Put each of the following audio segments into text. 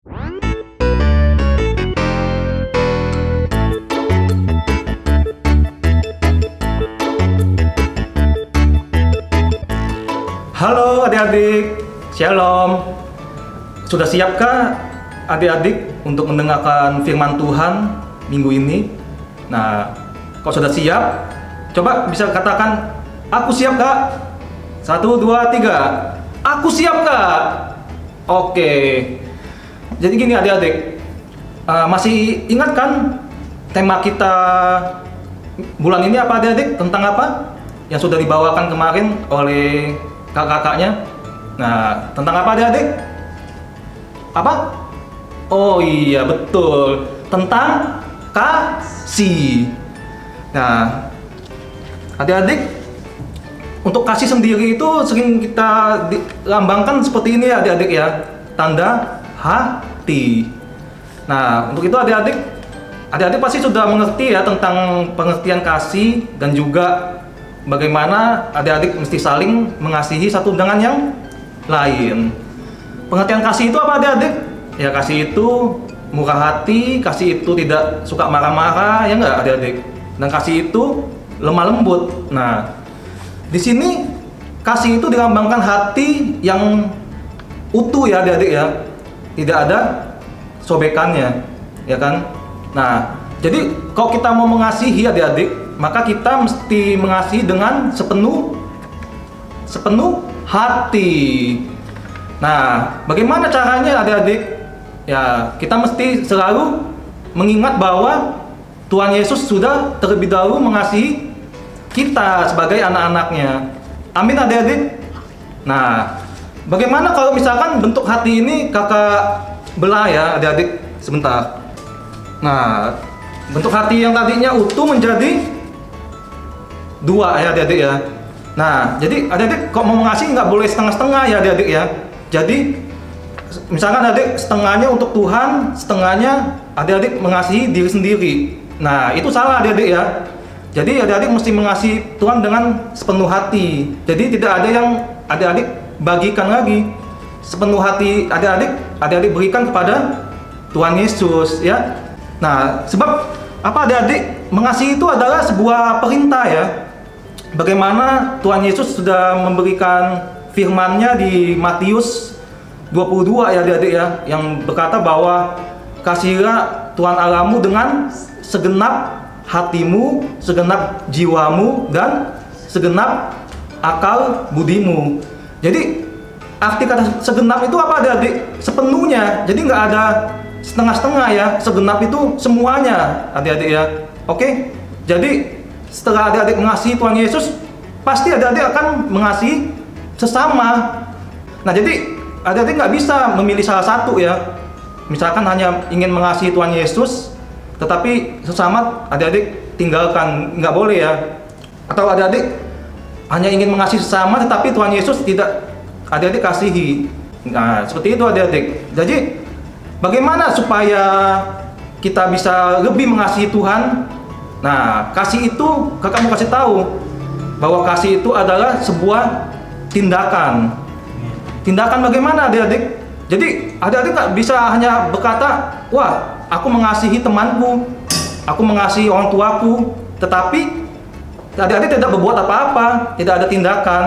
Halo adik-adik, Shalom. Sudah siapkah adik-adik untuk mendengarkan firman Tuhan minggu ini? Nah, kalau sudah siap, coba bisa katakan, aku siap Kak. 1, 2, 3. Aku siap Kak. Oke. Jadi gini adik-adik, masih ingat kan tema kita bulan ini apa adik-adik? Tentang apa? Yang sudah dibawakan kemarin oleh kakak-kakaknya. Nah, tentang apa adik-adik? Apa? Oh iya, betul. Tentang kasih. Nah, adik-adik, untuk kasih sendiri itu sering kita lambangkan seperti ini adik-adik ya. Tanda hati. Nah, untuk itu adik-adik pasti sudah mengerti ya tentang pengertian kasih dan juga bagaimana adik-adik mesti saling mengasihi satu dengan yang lain. Pengertian kasih itu apa adik-adik? Ya, kasih itu murah hati, kasih itu tidak suka marah-marah, ya enggak adik-adik? Dan kasih itu lemah lembut. Nah, di sini kasih itu dilambangkan hati yang utuh ya adik-adik ya. Tidak ada sobekannya, ya kan? Nah, jadi kalau kita mau mengasihi adik-adik, maka kita mesti mengasihi dengan sepenuh hati. Nah, bagaimana caranya adik-adik? Ya, kita mesti selalu mengingat bahwa Tuhan Yesus sudah terlebih dahulu mengasihi kita sebagai anak-anaknya. Amin adik-adik? Nah, bagaimana kalau misalkan bentuk hati ini kakak belah ya adik-adik sebentar. Nah, bentuk hati yang tadinya utuh menjadi 2 ya adik-adik ya. Nah, jadi adik-adik kok mau mengasihi nggak boleh setengah-setengah ya adik-adik ya. Jadi misalkan adik setengahnya untuk Tuhan, setengahnya adik-adik mengasihi diri sendiri. Nah, itu salah adik-adik ya. Jadi adik-adik mesti mengasihi Tuhan dengan sepenuh hati. Jadi tidak ada yang adik-adik bagikan lagi. Sepenuh hati adik-adik berikan kepada Tuhan Yesus ya. Nah, sebab apa adik-adik? Mengasihi itu adalah sebuah perintah ya. Bagaimana Tuhan Yesus sudah memberikan firman-Nya di Matius 22 ya adik-adik ya, yang berkata bahwa kasihilah Tuhan Allahmu dengan segenap hatimu, segenap jiwamu, dan segenap akal budimu. Jadi arti kata segenap itu apa adik-adik? Sepenuhnya. Jadi nggak ada setengah-setengah ya. Segenap itu semuanya adik-adik ya. Oke? Jadi setelah adik-adik mengasihi Tuhan Yesus, pasti adik-adik akan mengasihi sesama. Nah, jadi adik-adik nggak bisa memilih salah satu ya. Misalkan hanya ingin mengasihi Tuhan Yesus, tetapi sesama adik-adik tinggalkan, nggak boleh ya. Atau adik-adik hanya ingin mengasihi sesama, tetapi Tuhan Yesus tidak adik-adik kasihi. Nah, seperti itu adik-adik. Jadi, bagaimana supaya kita bisa lebih mengasihi Tuhan? Nah, kasih itu kakak mau kasih tahu bahwa kasih itu adalah sebuah tindakan. Tindakan bagaimana adik-adik? Jadi adik-adik nggak bisa hanya berkata, wah aku mengasihi temanku, aku mengasihi orang tuaku, tetapi adik-adik tidak berbuat apa-apa, tidak ada tindakan.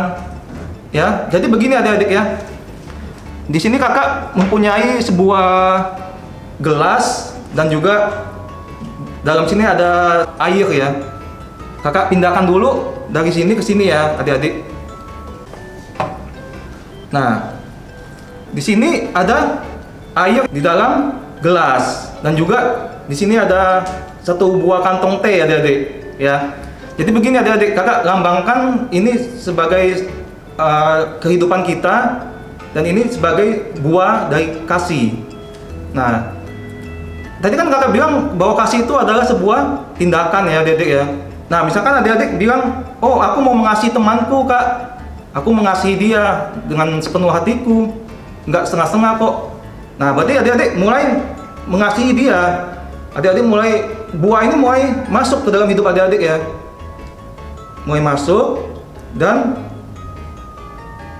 Ya, jadi begini adik-adik ya. Di sini kakak mempunyai sebuah gelas dan juga dalam sini ada air ya. Kakak pindahkan dulu dari sini ke sini ya, adik-adik. Nah, di sini ada air di dalam gelas dan juga di sini ada satu buah kantong teh adik-adik ya. Jadi begini adik-adik, kakak lambangkan ini sebagai kehidupan kita dan ini sebagai buah dari kasih. Nah, tadi kan kakak bilang bahwa kasih itu adalah sebuah tindakan ya adik-adik ya. Nah, misalkan adik-adik bilang, oh aku mau mengasihi temanku kak, aku mengasihi dia dengan sepenuh hatiku, nggak setengah-setengah kok. Nah, berarti adik-adik mulai mengasihi dia. Adik-adik mulai, buah ini mulai masuk ke dalam hidup adik-adik ya. Mulai masuk dan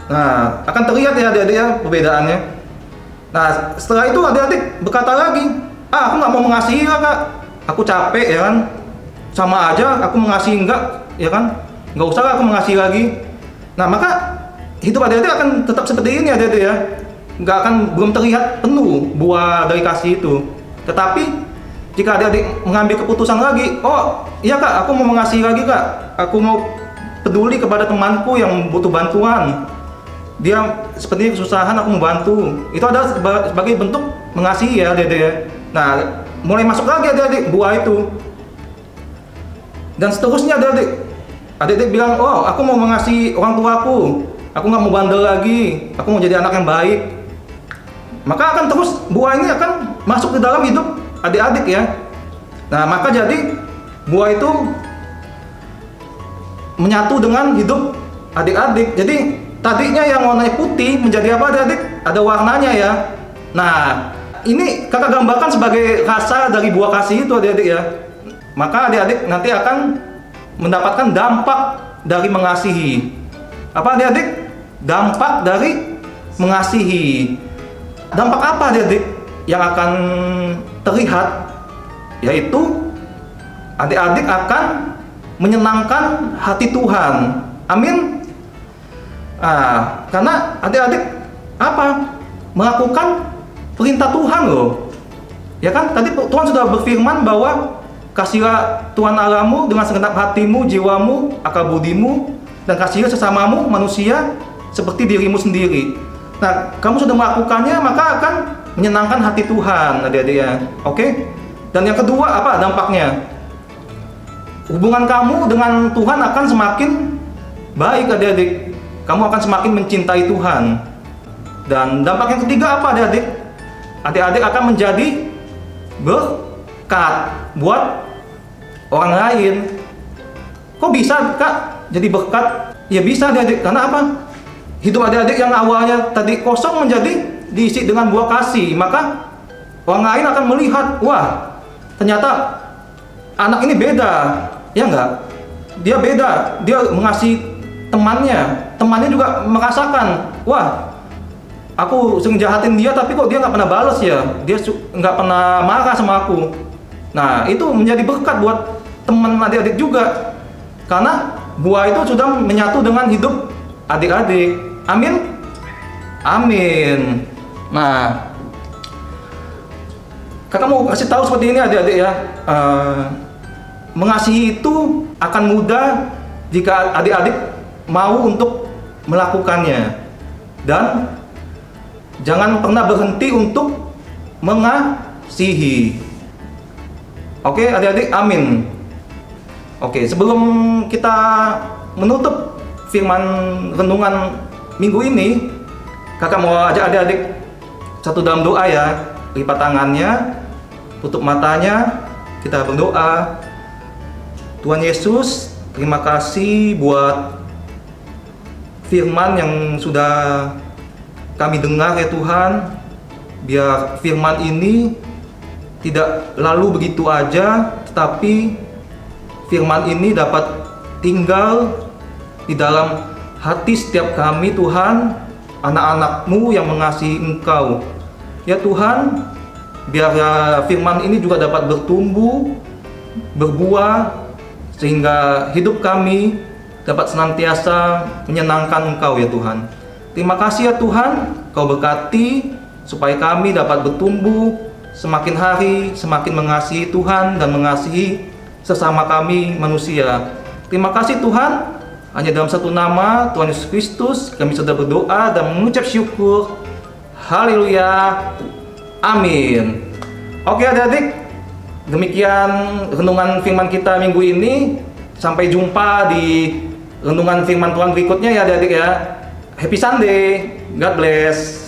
nah akan terlihat ya adik-adik ya perbedaannya. Nah, setelah itu adik-adik berkata lagi, aku nggak mau mengasihi lah kak, aku capek ya kan, sama aja aku mengasihi enggak, ya kan, nggak usah lah aku mengasihi lagi. Nah, maka hidup adik-adik akan tetap seperti ini adik-adik ya, nggak akan belum terlihat penuh buah dari kasih itu. Tetapi jika adik-adik mengambil keputusan lagi, oh iya kak, aku mau mengasihi lagi kak, aku mau peduli kepada temanku yang butuh bantuan, dia sepertinya kesusahan, aku membantu. Itu adalah sebagai bentuk mengasihi ya adik-adik ya. Nah, mulai masuk lagi adik-adik buah itu. Dan seterusnya adik-adik bilang, oh aku mau mengasihi orang tuaku, aku nggak mau bandel lagi, aku mau jadi anak yang baik. Maka akan terus buah ini akan masuk ke dalam hidup adik-adik ya. Nah, maka jadi buah itu menyatu dengan hidup adik-adik. Jadi tadinya yang warnanya putih menjadi apa adik-adik? Ada warnanya ya. Nah, ini kakak gambarkan sebagai rasa dari buah kasih itu adik-adik ya. Maka adik-adik nanti akan mendapatkan dampak dari mengasihi. Apa adik-adik? Dampak dari mengasihi. Dampak apa adik-adik yang akan terlihat? Yaitu adik-adik akan menyenangkan hati Tuhan. Amin. Karena adik-adik apa? Melakukan perintah Tuhan loh. Ya kan? Tadi Tuhan sudah berfirman bahwa kasihilah Tuhan Allahmu dengan segenap hatimu, jiwamu, akal budimu, dan kasihilah sesamamu manusia seperti dirimu sendiri. Nah, kamu sudah melakukannya, maka akan menyenangkan hati Tuhan, adik-adik ya. Oke? Dan yang kedua apa dampaknya? Hubungan kamu dengan Tuhan akan semakin baik adik-adik. Kamu akan semakin mencintai Tuhan. Dan dampak yang ketiga apa adik-adik? Adik-adik akan menjadi berkat buat orang lain. Kok bisa kak jadi berkat? Ya bisa adik-adik, karena apa? Hidup adik-adik yang awalnya tadi kosong menjadi diisi dengan buah kasih. Maka orang lain akan melihat, wah ternyata anak ini beda. Ya enggak? Dia beda, dia mengasihi temannya juga merasakan, wah aku sering jahatin dia tapi kok dia nggak pernah balas ya, dia nggak pernah marah sama aku. Nah, itu menjadi berkat buat teman adik-adik juga, karena buah itu sudah menyatu dengan hidup adik-adik. Amin. Amin. Nah, kakak mau kasih tahu seperti ini adik-adik ya, mengasihi itu akan mudah jika adik-adik mau untuk melakukannya, dan jangan pernah berhenti untuk mengasihi. Oke adik-adik, amin. Oke, sebelum kita menutup firman renungan minggu ini, kakak mau ajak adik-adik satu dalam doa ya. Lipat tangannya, tutup matanya, kita berdoa. Tuhan Yesus, terima kasih buat firman yang sudah kami dengar ya Tuhan. Biar firman ini tidak lalu begitu aja, tetapi firman ini dapat tinggal di dalam hati setiap kami Tuhan, anak-anak-Mu yang mengasihi Engkau. Ya Tuhan, biar firman ini juga dapat bertumbuh, berbuah, sehingga hidup kami dapat senantiasa menyenangkan Engkau ya Tuhan. Terima kasih ya Tuhan, Kau berkati supaya kami dapat bertumbuh semakin hari, semakin mengasihi Tuhan dan mengasihi sesama kami manusia. Terima kasih Tuhan, hanya dalam satu nama Tuhan Yesus Kristus kami sudah berdoa dan mengucap syukur. Haleluya. Amin. Oke adik-adik, demikian renungan firman kita minggu ini. Sampai jumpa di renungan firman Tuhan berikutnya ya adik-adik ya. Happy Sunday. God bless.